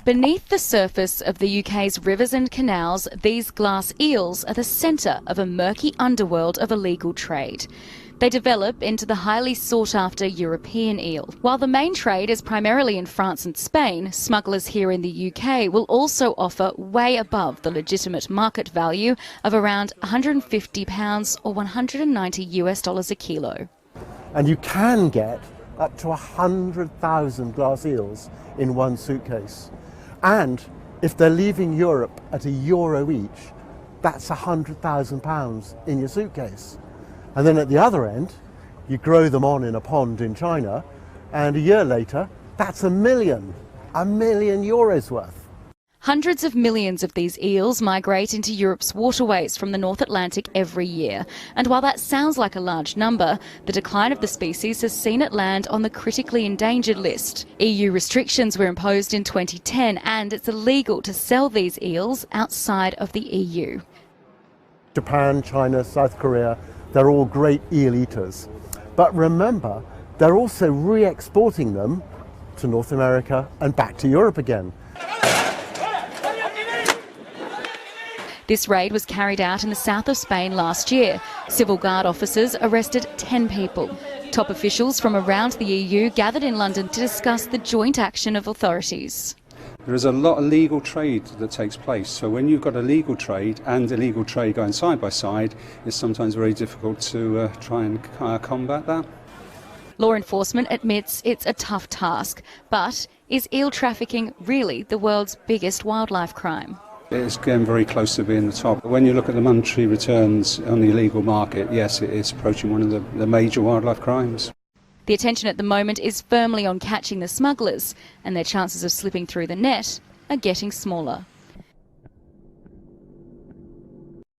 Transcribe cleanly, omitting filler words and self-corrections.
Beneath the surface of the UK's rivers and canals, these glass eels are the centre of a murky underworld of illegal trade. They develop into the highly sought-after European eel. While the main trade is primarily in France and Spain, smugglers here in the UK will also offer way above the legitimate market value of around £150 or $190 a kilo. And you can get up to 100,000 glass eels in one suitcase. And if they're leaving Europe at €1 each, that's £100,000 in your suitcase. And then at the other end, you grow them on in a pond in China, and a year later, that's €1 million worth. Hundreds of millions of these eels migrate into Europe's waterways from the North Atlantic every year. And while that sounds like a large number, the decline of the species has seen it land on the critically endangered list. EU restrictions were imposed in 2010 and it's illegal to sell these eels outside of the EU. Japan, China, South Korea, they're all great eel eaters. But remember, they're also re-exporting them to North America and back to Europe again. This raid was carried out in the south of Spain last year. Civil Guard officers arrested 10 people. Top officials from around the EU gathered in London to discuss the joint action of authorities. There is a lot of legal trade that takes place, so when you've got a legal trade and illegal trade going side by side, it's sometimes very difficult to try and combat that. Law enforcement admits it's a tough task, but is eel trafficking really the world's biggest wildlife crime? It's getting very close to being the top. When you look at the monetary returns on the illegal market, yes, it is approaching one of the major wildlife crimes. The attention at the moment is firmly on catching the smugglers, and their chances of slipping through the net are getting smaller.